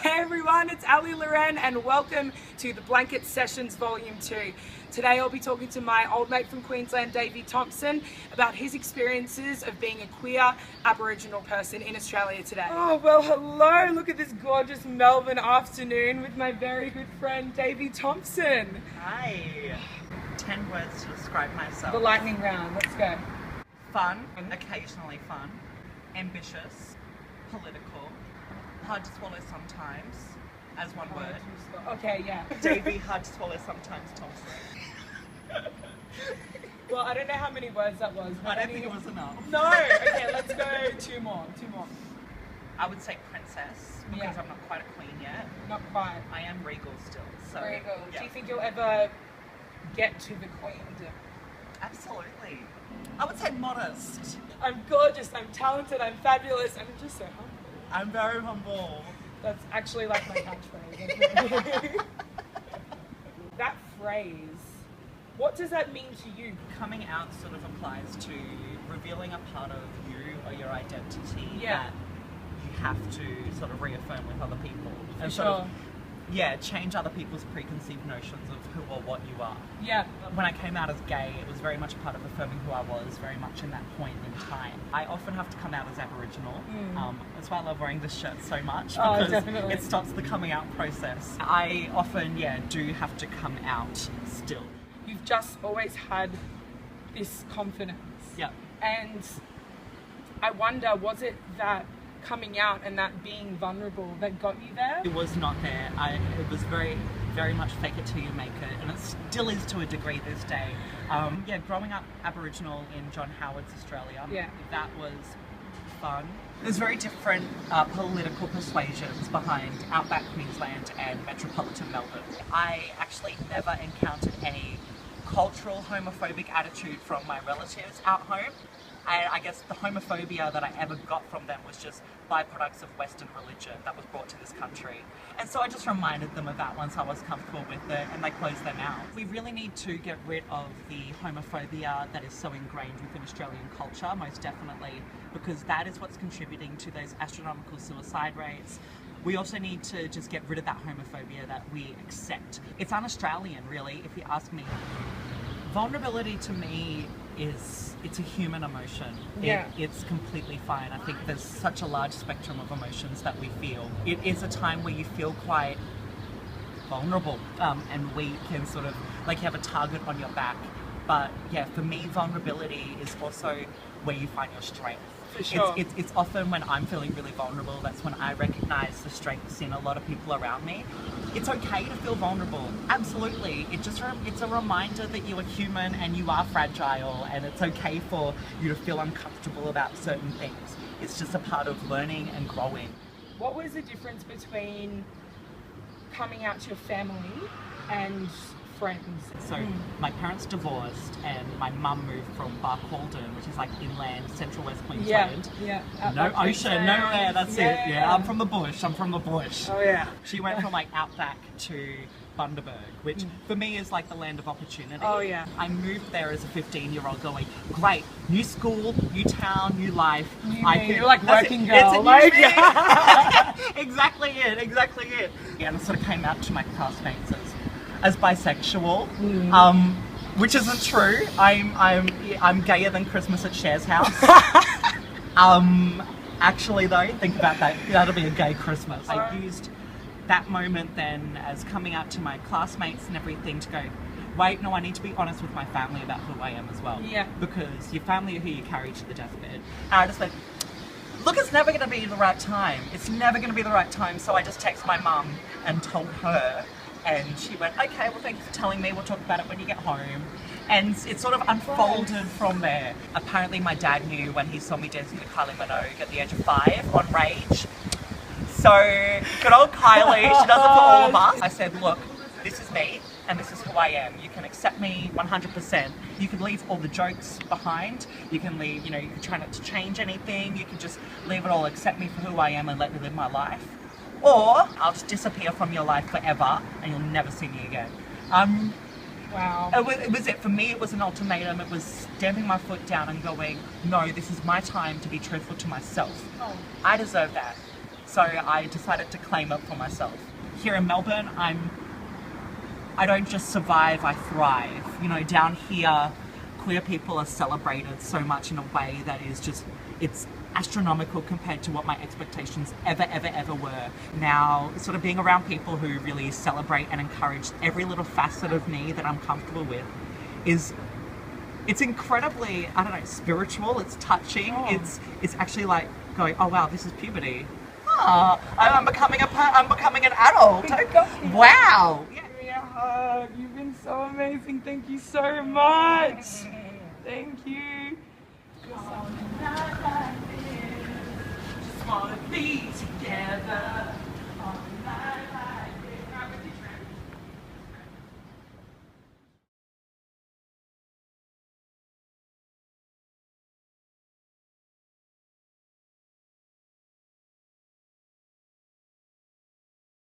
Hey everyone, it's Ali Loren and welcome to the Blanket Sessions Volume 2. Today I'll be talking to my old mate from Queensland, Davey Thompson, about his experiences of being a queer Aboriginal person in Australia today. Oh, well hello, look at this gorgeous Melbourne afternoon with my very good friend, Davey Thompson. Hi. 10 words to describe myself. The lightning round, let's go. Fun, occasionally fun, ambitious, political, hard to swallow sometimes, as one word. Okay, yeah. Davey, hard to swallow sometimes, Thompson. Well, I don't know how many words that was. I don't think it was enough. No! Okay, let's go two more. I would say princess, because I'm not quite a queen yet. Not quite. I am regal still, so... Regal. Yeah. Do you think you'll ever get to the queendom? Absolutely. I would say modest. I'm gorgeous, I'm talented, I'm fabulous, I'm just so humble. I'm very humble. That's actually like my catchphrase. That phrase, what does that mean to you? Coming out sort of applies to revealing a part of you or your identity that you have to sort of reaffirm with other people. And For sort sure. of, change other people's preconceived notions of who or what you are. Yeah. When I came out as gay, it was very much a part of affirming who I was, very much in that point in time. I often have to come out as Aboriginal. That's why I love wearing this shirt so much, because definitely. it starts the coming out process. I often, do have to come out still. You've just always had this confidence. Yeah. And I wonder, was it that coming out and that being vulnerable that got you there? It was not there. It was very, very much fake it till you make it, and it still is to a degree this day. Growing up Aboriginal in John Howard's Australia, that was fun. There's very different political persuasions behind outback Queensland and metropolitan Melbourne. I actually never encountered any cultural homophobic attitude from my relatives out home. And I guess the homophobia that I ever got from them was just byproducts of Western religion that was brought to this country. And so I just reminded them of that once I was comfortable with it, and they closed their mouths. We really need to get rid of the homophobia that is so ingrained within Australian culture, most definitely, because that is what's contributing to those astronomical suicide rates. We also need to just get rid of that homophobia that we accept. It's un-Australian, really, if you ask me. Vulnerability to me it's a human emotion. It's completely fine. I think there's such a large spectrum of emotions that we feel. It is a time where you feel quite vulnerable and weak and sort of like you have a target on your back. But for me, vulnerability is also where you find your strength. For sure. It's often when I'm feeling really vulnerable, that's when I recognize the strengths in a lot of people around me. It's okay to feel vulnerable, absolutely. It's a reminder that you are human and you are fragile, and it's okay for you to feel uncomfortable about certain things. It's just a part of learning and growing. What was the difference between coming out to your family and friends? So my parents divorced and my mum moved from Barcaldine, which is like inland central west Queensland. No ocean, nowhere, that's it. I'm from the bush. Oh yeah. She went from like outback to Bundaberg, which for me is like the land of opportunity. Oh yeah. I moved there as a 15-year-old going, great, new school, new town, new life. You're like working girl. Like, Exactly it. Yeah, and I sort of came out to my classmates as bisexual, which isn't true. I'm gayer than Christmas at Cher's house. Actually though, think about that. That'll be a gay Christmas. I used that moment then as coming out to my classmates and everything to go, wait, no, I need to be honest with my family about who I am as well. Yeah. Because your family are who you carry to the deathbed. And I just went, look, it's never going to be the right time. It's never going to be the right time. So I just texted my mum and told her. And she went, okay, well, thank you for telling me. We'll talk about it when you get home. And it sort of unfolded from there. Apparently, my dad knew when he saw me dancing to Kylie Minogue at the age of 5 on Rage. So, good old Kylie, she does it for all of us. I said, look, this is me, and this is who I am. You can accept me 100%. You can leave all the jokes behind. You can leave, you can try not to change anything. You can just leave it all, accept me for who I am and let me live my life. Or I'll just disappear from your life forever and you'll never see me again. Wow. It was it. For me, it was an ultimatum. It was stamping my foot down and going, no, this is my time to be truthful to myself. Oh. I deserve that. So I decided to claim it for myself. Here in Melbourne, I don't just survive, I thrive. You know, down here, queer people are celebrated so much in a way that is just, it's astronomical compared to what my expectations ever were. Now, sort of being around people who really celebrate and encourage every little facet of me that I'm comfortable with it's incredibly, I don't know, spiritual, it's touching, it's actually like going, oh wow, this is puberty. Oh, I'm becoming an adult. Wow. Give me a hug. You've been so amazing. Thank you so much. Thank you. Just wanna be together.